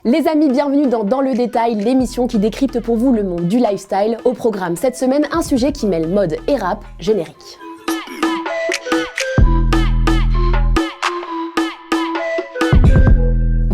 Les amis, bienvenue dans le détail, l'émission qui décrypte pour vous le monde du lifestyle. Au programme cette semaine, un sujet qui mêle mode et rap, générique.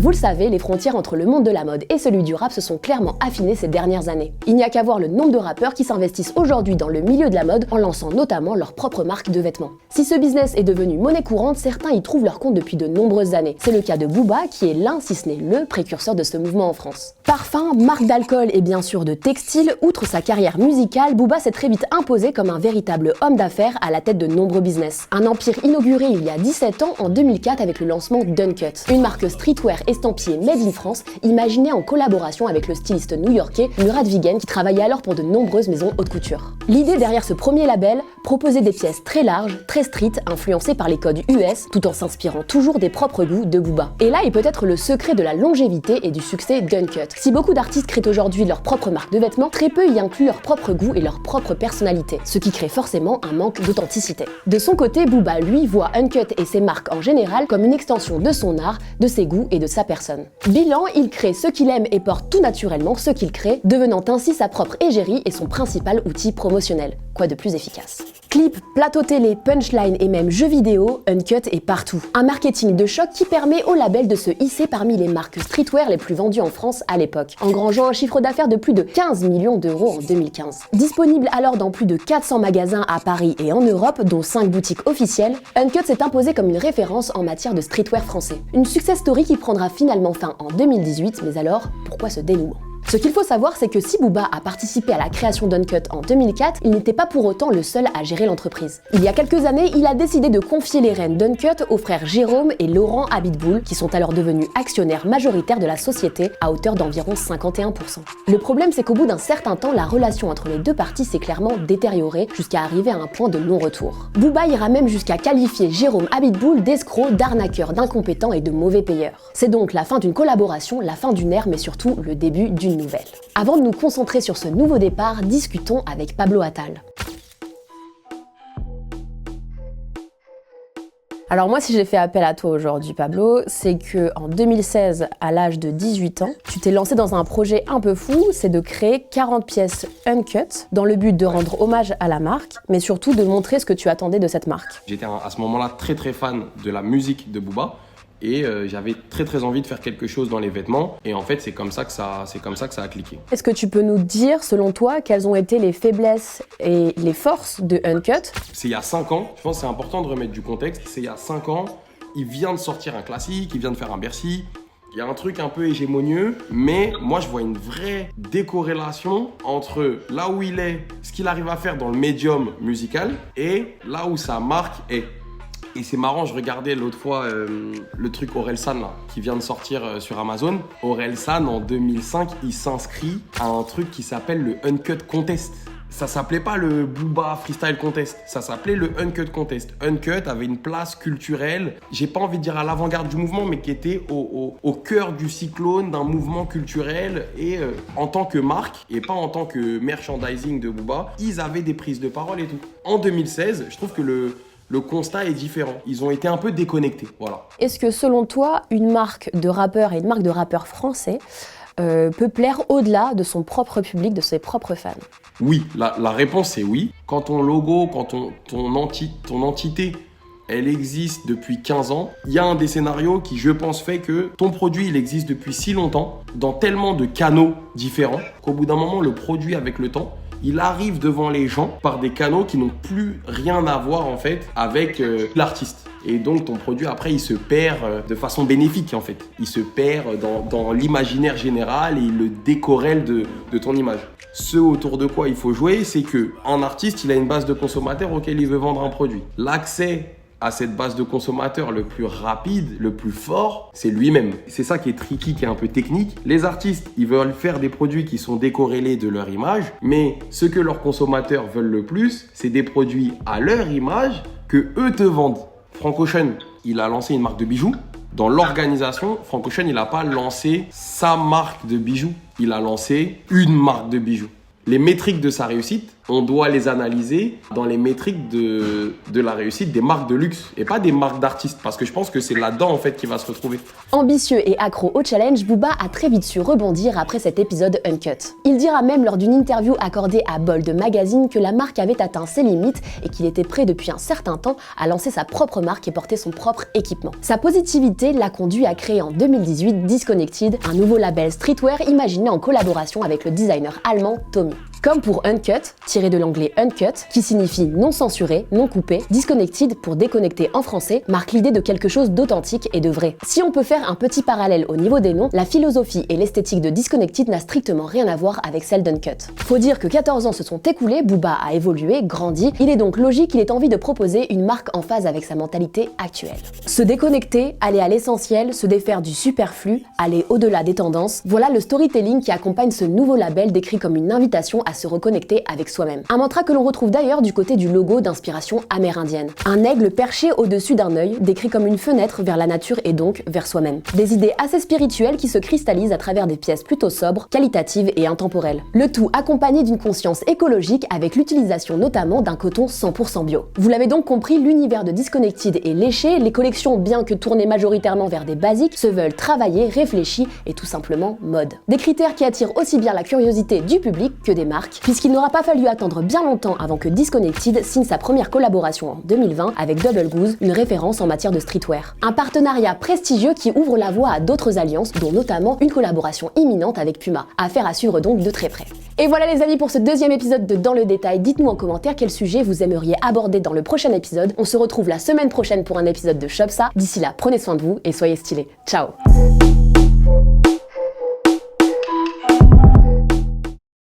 Vous le savez, les frontières entre le monde de la mode et celui du rap se sont clairement affinées ces dernières années. Il n'y a qu'à voir le nombre de rappeurs qui s'investissent aujourd'hui dans le milieu de la mode en lançant notamment leur propre marque de vêtements. Si ce business est devenu monnaie courante, certains y trouvent leur compte depuis de nombreuses années. C'est le cas de Booba qui est l'un, si ce n'est le précurseur de ce mouvement en France. Parfum, marque d'alcool et bien sûr de textile, outre sa carrière musicale, Booba s'est très vite imposé comme un véritable homme d'affaires à la tête de nombreux business. Un empire inauguré il y a 17 ans en 2004 avec le lancement d'Uncut, une marque streetwear estampillé Made in France, imaginé en collaboration avec le styliste new-yorkais Murat Wigen qui travaillait alors pour de nombreuses maisons haute couture. L'idée derrière ce premier label, proposer des pièces très larges, très street, influencées par les codes US, tout en s'inspirant toujours des propres goûts de Booba. Et là est peut-être le secret de la longévité et du succès d'Uncut. Si beaucoup d'artistes créent aujourd'hui leur propre marque de vêtements, très peu y incluent leur propre goût et leur propre personnalité, ce qui crée forcément un manque d'authenticité. De son côté, Booba, lui, voit Uncut et ses marques en général comme une extension de son art, de ses goûts et de sa personne. Bilan, il crée ce qu'il aime et porte tout naturellement ce qu'il crée, devenant ainsi sa propre égérie et son principal outil promotionnel. Quoi de plus efficace? Clips, plateaux télé, punchline et même jeux vidéo, Uncut est partout. Un marketing de choc qui permet au label de se hisser parmi les marques streetwear les plus vendues en France à l'époque, engrangeant un chiffre d'affaires de plus de 15 millions d'euros en 2015. Disponible alors dans plus de 400 magasins à Paris et en Europe, dont 5 boutiques officielles, Uncut s'est imposé comme une référence en matière de streetwear français. Une success story qui prendra finalement fin en 2018, mais alors, pourquoi ce dénouement ? Ce qu'il faut savoir, c'est que si Booba a participé à la création d'Uncut en 2004, il n'était pas pour autant le seul à gérer l'entreprise. Il y a quelques années, il a décidé de confier les rênes d'Uncut aux frères Jérôme et Laurent Abitboul, qui sont alors devenus actionnaires majoritaires de la société à hauteur d'environ 51%. Le problème, c'est qu'au bout d'un certain temps, la relation entre les deux parties s'est clairement détériorée jusqu'à arriver à un point de non-retour. Booba ira même jusqu'à qualifier Jérôme Abitboul d'escroc, d'arnaqueur, d'incompétent et de mauvais payeur. C'est donc la fin d'une collaboration, la fin d'une ère, mais surtout le début d'une nouvelle. Avant de nous concentrer sur ce nouveau départ, discutons avec Pablo Attal. Alors moi, si j'ai fait appel à toi aujourd'hui, Pablo, c'est que en 2016, à l'âge de 18 ans, tu t'es lancé dans un projet un peu fou, c'est de créer 40 pièces Uncut dans le but de rendre hommage à la marque, mais surtout de montrer ce que tu attendais de cette marque. J'étais à ce moment-là très fan de la musique de Booba. Et j'avais très envie de faire quelque chose dans les vêtements. Et en fait, c'est comme ça que ça a cliqué. Est-ce que tu peux nous dire, selon toi, quelles ont été les faiblesses et les forces de Uncut ? C'est il y a 5 ans. Je pense que c'est important de remettre du contexte. C'est il y a 5 ans. Il vient de sortir un classique. Il vient de faire un Bercy. Il y a un truc un peu hégémonieux. Mais moi, je vois une vraie décorrélation entre là où il est, ce qu'il arrive à faire dans le médium musical, et là où sa marque est. Et c'est marrant, je regardais l'autre fois le truc Orelsan là, qui vient de sortir sur Amazon. Orelsan, en 2005, il s'inscrit à un truc qui s'appelle le Uncut Contest. Ça s'appelait pas le Booba Freestyle Contest, ça s'appelait le Uncut Contest. Uncut avait une place culturelle, j'ai pas envie de dire à l'avant-garde du mouvement, mais qui était au cœur du cyclone d'un mouvement culturel. Et en tant que marque, et pas en tant que merchandising de Booba, ils avaient des prises de parole et tout. En 2016, je trouve que le constat est différent. Ils ont été un peu déconnectés, voilà. Est-ce que selon toi, une marque de rappeur et une marque de rappeur français peut plaire au-delà de son propre public, de ses propres fans? Oui, la réponse est oui. Quand ton logo, quand ton entité, elle existe depuis 15 ans, il y a un des scénarios qui, je pense, fait que ton produit, il existe depuis si longtemps, dans tellement de canaux différents, qu'au bout d'un moment, le produit, avec le temps, il arrive devant les gens par des canaux qui n'ont plus rien à voir en fait avec l'artiste. Et donc ton produit après il se perd de façon bénéfique en fait. Il se perd dans l'imaginaire général et il le décorrèle de ton image. Ce autour de quoi il faut jouer, c'est qu'un artiste il a une base de consommateurs auquel il veut vendre un produit. L'accès à cette base de consommateurs le plus rapide, le plus fort, c'est lui-même. C'est ça qui est tricky, qui est un peu technique. Les artistes, ils veulent faire des produits qui sont décorrélés de leur image, mais ce que leurs consommateurs veulent le plus, c'est des produits à leur image que eux te vendent. Frank Ocean, il a lancé une marque de bijoux. Dans l'organisation, Frank Ocean, il n'a pas lancé sa marque de bijoux. Il a lancé une marque de bijoux. Les métriques de sa réussite, on doit les analyser dans les métriques de la réussite des marques de luxe et pas des marques d'artistes, parce que je pense que c'est là-dedans en fait qu'il va se retrouver. Ambitieux et accro au challenge, Booba a très vite su rebondir après cet épisode Uncut. Il dira même lors d'une interview accordée à Bold Magazine que la marque avait atteint ses limites et qu'il était prêt depuis un certain temps à lancer sa propre marque et porter son propre équipement. Sa positivité l'a conduit à créer en 2018 Disconnected, un nouveau label streetwear imaginé en collaboration avec le designer allemand Tommy. Comme pour Uncut, tiré de l'anglais uncut, qui signifie non censuré, non coupé, Disconnected, pour déconnecter en français, marque l'idée de quelque chose d'authentique et de vrai. Si on peut faire un petit parallèle au niveau des noms, la philosophie et l'esthétique de Disconnected n'a strictement rien à voir avec celle d'Uncut. Faut dire que 14 ans se sont écoulés, Booba a évolué, grandi, il est donc logique qu'il ait envie de proposer une marque en phase avec sa mentalité actuelle. Se déconnecter, aller à l'essentiel, se défaire du superflu, aller au-delà des tendances, voilà le storytelling qui accompagne ce nouveau label décrit comme une invitation à se reconnecter avec soi-même. Un mantra que l'on retrouve d'ailleurs du côté du logo d'inspiration amérindienne. Un aigle perché au-dessus d'un œil, décrit comme une fenêtre vers la nature et donc vers soi-même. Des idées assez spirituelles qui se cristallisent à travers des pièces plutôt sobres, qualitatives et intemporelles. Le tout accompagné d'une conscience écologique avec l'utilisation notamment d'un coton 100% bio. Vous l'avez donc compris, l'univers de Disconnected est léché, les collections, bien que tournées majoritairement vers des basiques, se veulent travaillées, réfléchies et tout simplement mode. Des critères qui attirent aussi bien la curiosité du public que des marques, puisqu'il n'aura pas fallu attendre bien longtemps avant que Disconnected signe sa première collaboration en 2020 avec Double Goose, une référence en matière de streetwear. Un partenariat prestigieux qui ouvre la voie à d'autres alliances, dont notamment une collaboration imminente avec Puma. Affaire à suivre donc de très près. Et voilà les amis pour ce deuxième épisode de Dans le détail. Dites-nous en commentaire quel sujet vous aimeriez aborder dans le prochain épisode. On se retrouve la semaine prochaine pour un épisode de Shop Ça. D'ici là, prenez soin de vous et soyez stylés. Ciao!